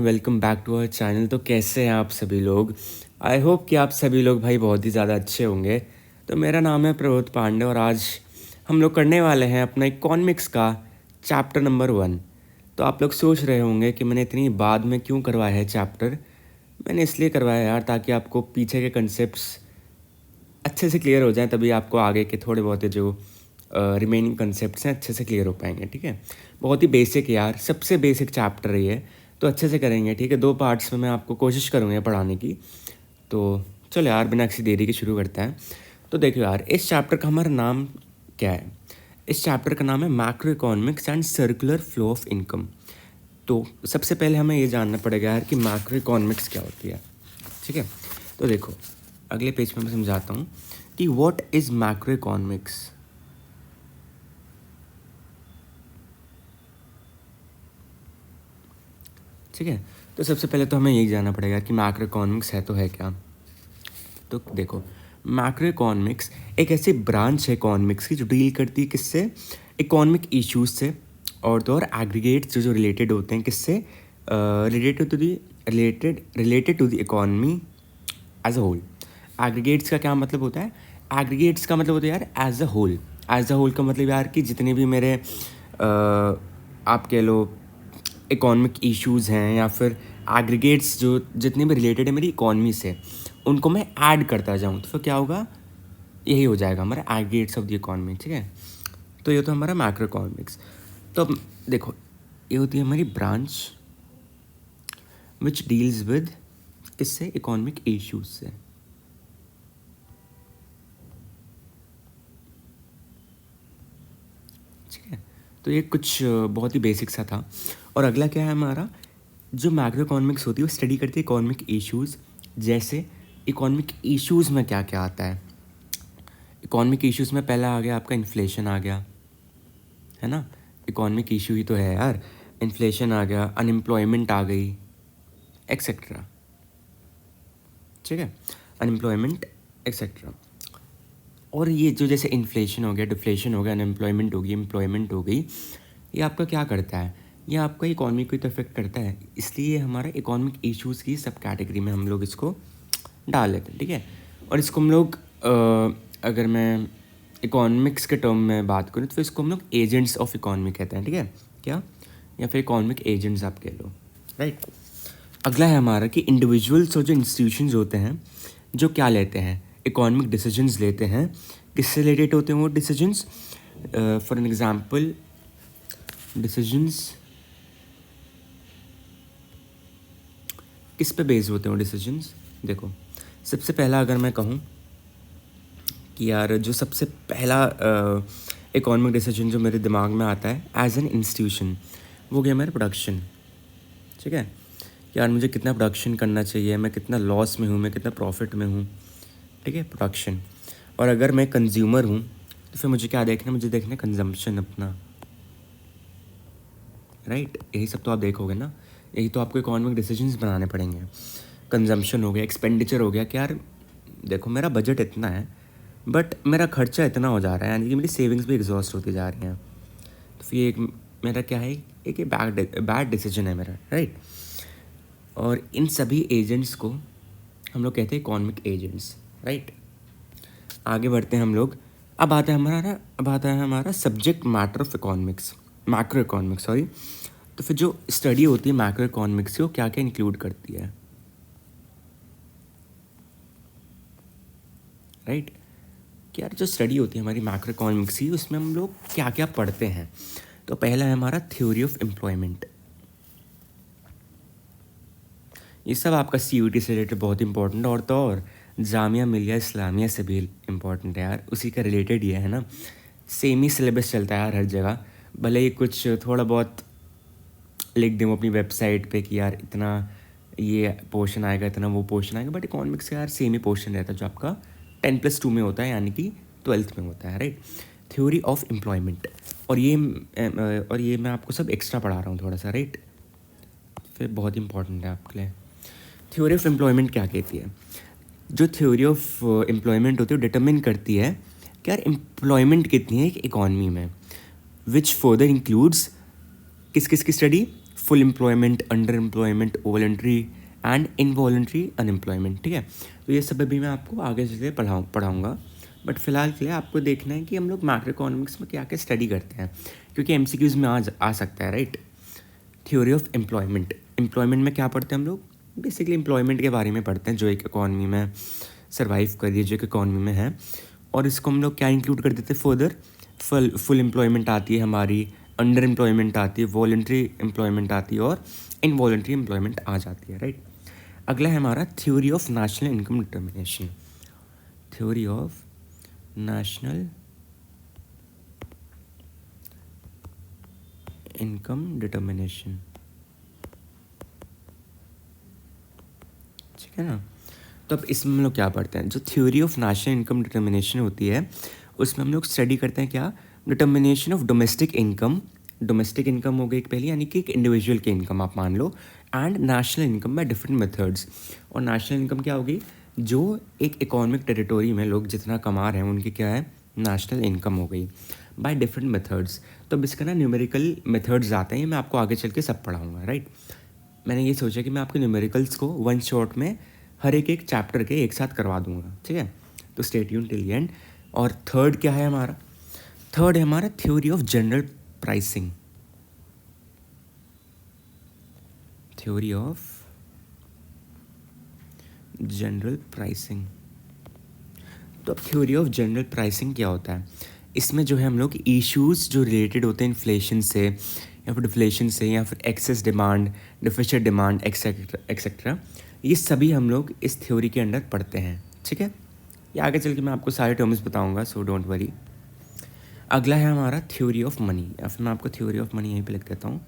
Welcome back to our channel. तो कैसे हैं आप सभी लोग? आई होप कि आप सभी लोग भाई बहुत ही ज़्यादा अच्छे होंगे। तो मेरा नाम है प्रबोध पांडे और आज हम लोग करने वाले हैं अपना इकोनॉमिक्स का चैप्टर नंबर 1। तो आप लोग सोच रहे होंगे कि मैंने इतनी बाद में क्यों करवाया है चैप्टर। मैंने इसलिए करवाया यार ताकि आपको पीछे के कंसेप्ट्स अच्छे से क्लियर हो जाएं, तभी आपको आगे के थोड़े बहुत जो रिमेनिंग कंसेप्ट्स हैं अच्छे से क्लियर हो पाएंगे। ठीक है, बहुत ही बेसिक यार, सबसे बेसिक चैप्टर है ये, तो अच्छे से करेंगे। ठीक है, 2 पार्ट्स में मैं आपको कोशिश करूँगा पढ़ाने की। तो चलो यार बिना किसी देरी के शुरू करते हैं। तो देखो यार, इस चैप्टर का हमारा नाम क्या है? इस चैप्टर का नाम है macro economics and circular flow of income. तो सबसे पहले हमें ये जानना पड़ेगा यार कि मैक्रो इकोनॉमिक्स क्या होती है। ठीक है, तो देखो अगले पेज पे मैं समझाता हूँ कि व्हाट इज़ मैक्रो इकोनॉमिक्स। ठीक है, तो सबसे पहले तो हमें यही जानना पड़ेगा कि मैक्रो इकोनॉमिक्स है तो है क्या। तो देखो, मैक्रो इकोनॉमिक्स एक ऐसी ब्रांच है इकोनॉमिक्स की जो डील करती है किससे? इकोनॉमिक इश्यूज से, और तो और एग्रीगेट्स जो रिलेटेड होते हैं किससे? Related to the economy as a whole. Aggregates का क्या मतलब होता है? एग्रीगेट्स का मतलब होता है यार as a whole. As a whole का मतलब यार कि जितने भी मेरे आप कह लो इकोनॉमिक इश्यूज़ हैं या फिर एग्रीगेट्स जो जितने भी रिलेटेड है मेरी इकोनॉमी से, उनको मैं ऐड करता जाऊँ तो फिर क्या होगा? यही हो जाएगा हमारा एग्रीगेट्स ऑफ द इकोनॉमी। ठीक है, तो ये तो हमारा मैक्रो इकोनॉमिक्स। तो अब देखो, ये होती है हमारी ब्रांच विच डील्स विद किससे? इकोनॉमिक इश्यूज से। ठीक है, तो ये कुछ बहुत ही बेसिक सा था। और अगला क्या है हमारा? जो मैक्रो इकोनॉमिक्स होती है वो स्टडी करती है इकोनॉमिक इश्यूज़। जैसे इकोनॉमिक इश्यूज़ में क्या क्या आता है? इकोनॉमिक इश्यूज़ में पहला आ गया आपका इन्फ्लेशन आ गया, है ना? इकोनॉमिक इशू ही तो है यार। इन्फ्लेशन आ गया, अनएम्प्लॉयमेंट आ गई, एक्सेट्रा। ठीक है, अनएम्प्लॉयमेंट एक्सेट्रा। और ये जो जैसे इन्फ्लेशन हो गया, डिफ्लेशन हो गया, अनएम्प्लॉयमेंट होगी, एम्प्लॉयमेंट हो गई, ये आपका क्या करता है? ये आपका इकोनॉमी को तो इफेक्ट करता है, इसलिए हमारा इकोनॉमिक इश्यूज़ की सब कैटेगरी में हम लोग इसको डाल लेते हैं। ठीक है, और इसको हम लोग अगर मैं इकोनॉमिक्स के टर्म में बात करूँ तो इसको हम लोग एजेंट्स ऑफ इकोनॉमी कहते हैं। ठीक है, क्या? या फिर इकोनॉमिक एजेंट्स आप कह लो, राइट। अगला है हमारा कि इंडिविजुअल्स और जो इंस्टीट्यूशंस होते हैं जो क्या लेते हैं? इकोनॉमिक डिसीजंस लेते हैं। किससे रिलेटेड होते हैं वो decisions? For an example, decisions किस पे बेस्ड होते हैं वो डिसीजंस? देखो, सबसे पहला अगर मैं कहूँ कि यार जो सबसे पहला इकोनॉमिक डिसीजन जो मेरे दिमाग में आता है एज एन इंस्टीट्यूशन, वो गया मेरा प्रोडक्शन। ठीक है, यार मुझे कितना प्रोडक्शन करना चाहिए, मैं कितना लॉस में हूँ, मैं कितना प्रॉफिट में हूँ। ठीक है, प्रोडक्शन। और अगर मैं कंज्यूमर हूँ तो फिर मुझे क्या देखना? मुझे देखना कंजम्पशन अपना, राइट। यही सब तो आप देखोगे ना, यही तो आपको इकोनॉमिक डिसीजंस बनाने पड़ेंगे। कंजम्पशन हो गया, एक्सपेंडिचर हो गया कि यार देखो मेरा बजट इतना है बट मेरा खर्चा इतना हो जा रहा है, यानी कि मेरी सेविंग्स भी एग्जॉस्ट होती जा रही हैं। तो फिर एक मेरा क्या है? एक बैड डिसीजन है मेरा, राइट। और इन सभी एजेंट्स को हम लोग कहते हैं इकोनॉमिक एजेंट्स, राइट। आगे बढ़ते हैं हम लोग। अब आता है हमारा subject matter of economics, macro economics, sorry. तो फिर जो स्टडी होती है मैक्रो इकोनॉमिक्स की, वो क्या क्या इंक्लूड करती है, राइट। कि यार जो स्टडी होती है हमारी मैक्रो इकोनॉमिक्स की, उसमें हम लोग क्या क्या पढ़ते हैं? तो पहला है हमारा थ्योरी ऑफ एम्प्लॉयमेंट। ये सब आपका CUET से रिलेटेड बहुत इंपॉर्टेंट है, और तो और जामिया मिलिया इस्लामिया से भी इम्पॉर्टेंट है यार, उसी का रिलेटेड ये है ना। सेम ही सिलेबस चलता है यार हर जगह, भले ही कुछ थोड़ा बहुत लिख दें अपनी वेबसाइट पे कि यार इतना ये पोर्शन आएगा, इतना वो पोर्शन आएगा, बट इकोनॉमिक्स का यार सेम ही पोर्शन रहता है जो आपका 10+2 में होता है, यानी कि 12th में होता है, राइट। Theory of employment. और ये मैं आपको सब एक्स्ट्रा पढ़ा रहा हूँ थोड़ा सा, राइट। फिर बहुत इंपॉर्टेंट है आपके लिए। थ्योरी ऑफ एम्प्लॉयमेंट क्या कहती है? जो थ्योरी ऑफ एम्प्लॉयमेंट होती है वो डिटरमिन करती है कि यार एम्प्लॉयमेंट कितनी है एक इकॉनमी में, विच फर्दर इंक्लूड्स किस किस की study? Full employment, under employment, voluntary and involuntary unemployment, ठीक है। तो ये सब भी मैं आपको आगे चलकर पढ़ाऊँगा, बट फिलहाल के लिए आपको देखना है कि हम लोग मैक्रो इकोनॉमिक्स में क्या क्या स्टडी करते हैं, क्योंकि एमसीक्यूज में आ सकता है, right. Theory of employment, employment में क्या पढ़ते हैं हम लोग, बेसिकली एम्प्लॉयमेंट के बारे में पढ़ते हैं जो एक इकॉनमी में सर्वाइव कर रही है, जो एक इकॉनमी में है। और इसको हम लोग क्या इंक्लूड कर देते हैं फर्दर, फुल एम्प्लॉयमेंट आती है हमारी, अंडर एम्प्लॉयमेंट आती है, वॉलंटरी एम्प्लॉयमेंट आती है और इनवॉलंटरी एम्प्लॉयमेंट आ जाती है, राइट। अगला है हमारा theory of national income determination, theory of national income determination, ठीक है ना। तो अब इसमें हम लोग क्या पढ़ते हैं, जो theory of national income determination होती है उसमें हम लोग स्टडी करते हैं क्या, determination of domestic income, domestic income हो गई एक पहली, यानी कि एक इंडिविजुअल की इनकम आप मान लो, and national income by different methods. और नेशनल इनकम क्या होगी, जो एक इकोनॉमिक टेरिटोरी में लोग जितना कमा रहे हैं उनकी क्या है, नेशनल इनकम हो गई, बाय डिफरेंट मेथड्स। तो अब इसका ना न्यूमेरिकल मेथड्स आते हैं, ये मैं आपको आगे चल के सब पढ़ाऊँगा, राइट। मैंने ये सोचा कि मैं आपके न्यूमेरिकल्स को वन शॉट में हर एक चैप्टर के एक साथ करवा दूंगा, ठीक है। तो stay tune till the and. और थर्ड क्या है हमारा, थर्ड है हमारा theory of general pricing, theory of general pricing. तो अब थ्योरी ऑफ जनरल प्राइसिंग क्या होता है, इसमें जो है हम लोग इश्यूज जो रिलेटेड होते हैं इन्फ्लेशन से या फिर डिफ्लेशन से या फिर excess demand, deficit demand, etcetera, ये सभी हम लोग इस थ्योरी के अंडर पढ़ते हैं, ठीक है। ये आगे चल के मैं आपको सारे टर्म्स बताऊंगा, सो डोंट वरी। अगला है हमारा थ्योरी ऑफ मनी, या फिर मैं आपको थ्योरी ऑफ मनी यहीं पे लिख देता हूँ।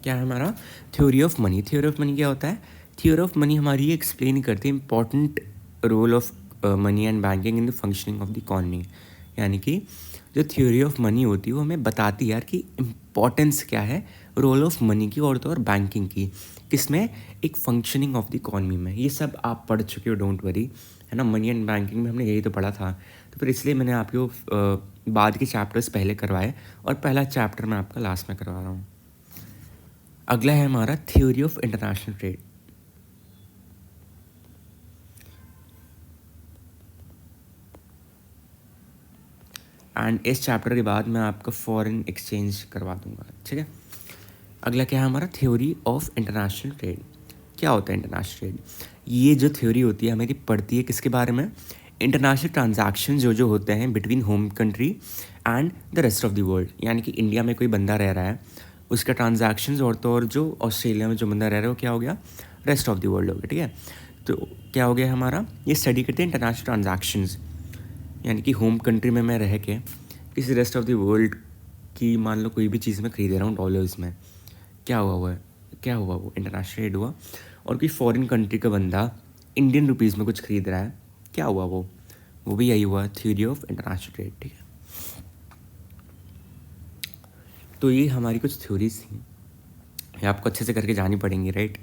क्या है हमारा theory of money, theory of money क्या होता है, थ्योरी ऑफ मनी हमारी ये एक्सप्लेन करती है important role of money and banking in the functioning of the economy. यानी कि जो थ्योरी ऑफ मनी होती है वो हमें बताती है यार कि इम्पॉर्टेंस क्या है रोल ऑफ मनी की और बैंकिंग की, किसमें, एक फंक्शनिंग ऑफ द इकॉनमी में। ये सब आप पढ़ चुके हो, डोंट वरी, है ना। मनी एंड बैंकिंग में हमने यही तो पढ़ा था, तो फिर इसलिए मैंने आपको बाद के चैप्टर्स पहले करवाए और पहला चैप्टर मैं आपका लास्ट में करवा रहा हूँ। अगला है हमारा theory of international trade. And इस चैप्टर के बाद मैं आपका फॉरेन एक्सचेंज करवा दूंगा, ठीक है। अगला क्या है हमारा थ्योरी ऑफ इंटरनेशनल ट्रेड। क्या होता है इंटरनेशनल ट्रेड, ये जो थ्योरी होती है हमारी पढ़ती है किसके बारे में, इंटरनेशनल ट्रांजैक्शन जो होते हैं between home country and the rest of the world. यानी कि इंडिया में कोई बंदा रह रहा है, उसका ट्रांजैक्शंस और जो ऑस्ट्रेलिया में जो बंदा रह रहा है वो क्या हो गया, रेस्ट ऑफ द वर्ल्ड हो गया, ठीक है। तो क्या हो गया हमारा, ये स्टडी करते हैं इंटरनेशनल ट्रांजैक्शंस, यानी कि होम कंट्री में मैं रह के किसी रेस्ट ऑफ द वर्ल्ड की मान लो कोई भी चीज़ मैं खरीद रहा हूँ डॉलर्स में, क्या हुआ वो इंटरनेशनल ट्रेड हुआ। और कोई फॉरेन कंट्री का बंदा इंडियन रुपीज़ में कुछ खरीद रहा है, क्या हुआ वो भी यही हुआ, थ्योरी ऑफ इंटरनेशनल ट्रेड, ठीक है। तो ये हमारी कुछ थ्योरीज थी, ये आपको अच्छे से करके जानी पड़ेंगी, राइट।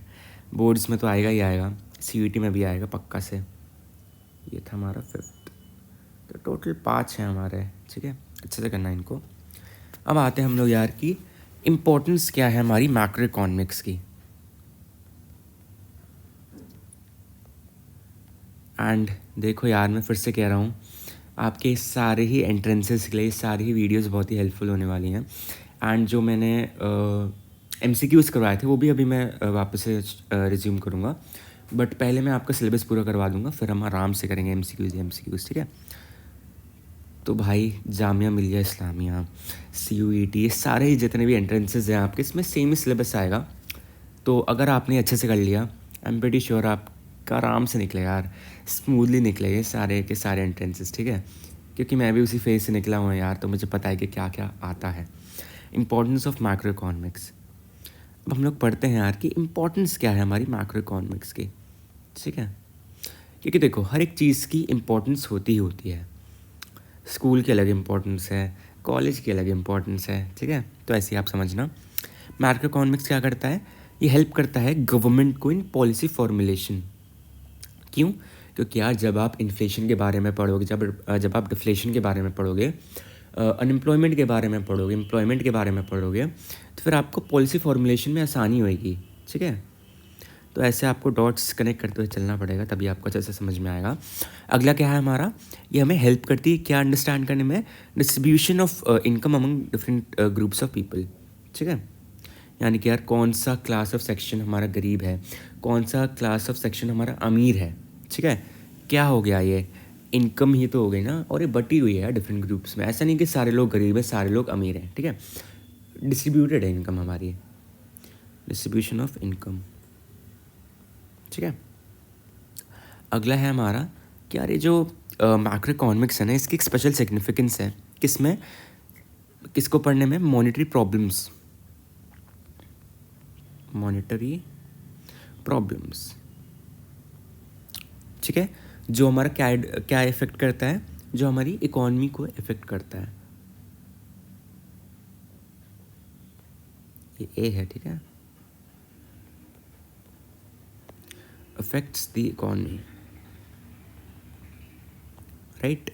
बोर्ड्स में तो आएगा ही आएगा, सीईटी में भी आएगा पक्का से। ये था हमारा फिफ्थ, तो टोटल 5 हैं हमारे, ठीक है, अच्छे से करना है इनको। अब आते हैं हम लोग यार कि इम्पोर्टेंस क्या है हमारी मैक्रो इकोनॉमिक्स की। एंड देखो यार, मैं फिर से कह रहा हूँ, आपके सारे ही एंट्रेंसेस के लिए सारी ही वीडियोस बहुत ही हेल्पफुल होने वाली हैं। एंड जो मैंने MCQs करवाए थे वो भी अभी मैं वापस से रिज्यूम करूँगा, बट पहले मैं आपका सिलेबस पूरा करवा दूँगा, फिर हम आराम से करेंगे MCQs, ठीक है। तो भाई जामिया मिलिया इस्लामिया, CUET, ये सारे ही जितने भी एंट्रेंसेस हैं आपके, इसमें सेम ही सिलेबस आएगा। तो अगर आपने अच्छे से कर लिया, आई एम प्रीटी श्योर आपका आराम से निकलेगा यार, स्मूथली निकलेगा सारे के सारे एंट्रेंसेस, ठीक है। क्योंकि मैं भी उसी फेज से निकला हूँ यार, तो मुझे पता है कि क्या क्या आता है। इंपॉर्टेंस ऑफ मैक्रो इकोनॉमिक्स, अब हम लोग पढ़ते हैं यार कि इम्पोर्टेंस क्या है हमारी मैक्रो इकोनॉमिक्स की, ठीक है। क्योंकि देखो हर एक चीज़ की इम्पोर्टेंस होती ही होती है, स्कूल की अलग इम्पोर्टेंस है, कॉलेज की अलग इम्पोर्टेंस है, ठीक है। तो ऐसे ही आप समझना। मैक्रो इकोनॉमिक्स क्या करता है, ये हेल्प करता है गवर्नमेंट को इन पॉलिसी फॉर्मुलेशन। क्यों, क्योंकि यार जब आप इन्फ्लेशन के बारे में पढ़ोगे, जब आप डिफ्लेशन के बारे में पढ़ोगे, अनएम्प्लॉयमेंट के बारे में पढ़ोगे, एम्प्लॉयमेंट के बारे में पढ़ोगे, तो फिर आपको पॉलिसी फॉर्मुलेशन में आसानी होएगी, ठीक है। तो ऐसे आपको डॉट्स कनेक्ट करते हुए चलना पड़ेगा, तभी आपको अच्छे से समझ में आएगा। अगला क्या है हमारा, ये हमें हेल्प करती है क्या अंडरस्टैंड करने में, distribution of income among different groups of people, ठीक है। यानी कि यार कौन सा क्लास ऑफ सेक्शन हमारा गरीब है, कौन सा क्लास ऑफ सेक्शन हमारा अमीर है, ठीक है। क्या हो गया, ये इनकम ही तो हो गई ना, और ये बटी हुई है यार डिफरेंट ग्रुप्स में। ऐसा नहीं कि सारे लोग गरीब है, सारे लोग अमीर हैं, ठीक है। डिस्ट्रीब्यूटेड है इनकम हमारी, डिस्ट्रीब्यूशन ऑफ इनकम, ठीक है। अगला है हमारा कि यार ये जो मैक्रो इकोनॉमिक्स है ना, इसकी एक स्पेशल सिग्निफिकेंस है, किसमें, किसको पढ़ने में, मॉनेटरी प्रॉब्लम्स, मॉनेटरी प्रॉब्लम्स, ठीक है। जो हमारा क्या क्या इफेक्ट करता है, जो हमारी इकोनॉमी को इफेक्ट करता है, ये ए है, ठीक है, अफेक्ट्स द इकोनॉमी, राइट।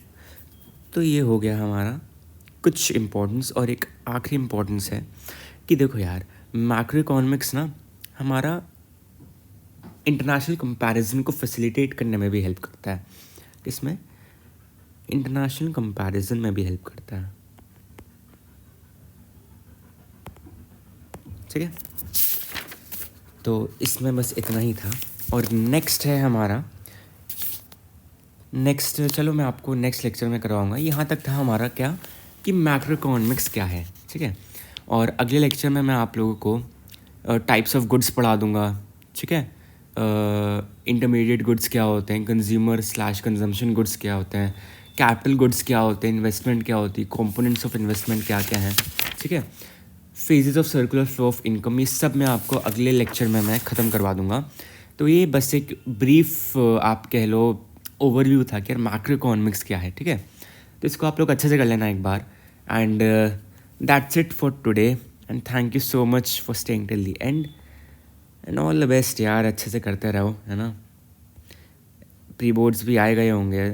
तो ये हो गया हमारा कुछ इम्पोर्टेंस। और एक आखिरी इम्पोर्टेंस है कि देखो यार, मैक्रो इकोनॉमिक्स ना हमारा इंटरनेशनल कंपैरिजन को फैसिलिटेट करने में भी हेल्प करता है, किसमें, इंटरनेशनल कंपैरिजन में भी हेल्प करता है, ठीक है। तो इसमें बस इतना ही था। और नेक्स्ट है हमारा, नेक्स्ट चलो मैं आपको नेक्स्ट लेक्चर में करवाऊँगा। यहाँ तक था हमारा क्या, कि मैक्रो इकोनॉमिक्स क्या है, ठीक है। और अगले लेक्चर में मैं आप लोगों को टाइप्स ऑफ गुड्स पढ़ा दूँगा, ठीक है। इंटरमीडिएट गुड्स क्या होते हैं, कंज्यूमर स्लैश कंजम्पशन गुड्स क्या होते हैं, कैपिटल गुड्स क्या होते हैं, इन्वेस्टमेंट क्या होती है, कंपोनेंट्स ऑफ इन्वेस्टमेंट क्या क्या हैं, ठीक है। Phases of circular flow of income, ये सब मैं आपको अगले लेक्चर में मैं ख़त्म करवा दूँगा। तो ये बस एक ब्रीफ आप कह लो ओवरव्यू था कि यार मैक्रो इकोनॉमिक्स क्या है, ठीक है। तो इसको आप लोग अच्छे से कर लेना एक बार। And that's it for today, and thank you so much for staying till the end, and all the best यार, अच्छे से करते रहो, है ना। प्री बोर्ड्स भी आए गए होंगे,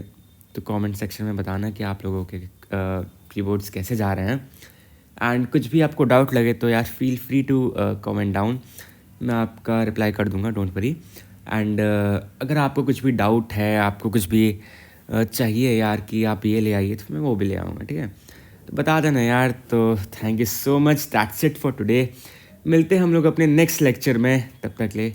तो कमेंट सेक्शन में बताना कि आप लोगों के प्री बोर्ड्स कैसे जा रहे हैं। एंड कुछ भी आपको डाउट लगे तो यार feel free to comment down, मैं आपका रिप्लाई कर दूंगा, डोंट वरी। एंड अगर आपको कुछ भी डाउट है, आपको कुछ भी चाहिए यार कि आप ये ले आइए, तो मैं वो भी ले आऊँगा, ठीक है। तो बता देना यार। तो thank you so much, that's it for today. मिलते हैं हम लोग अपने नेक्स्ट लेक्चर में, तब तक ले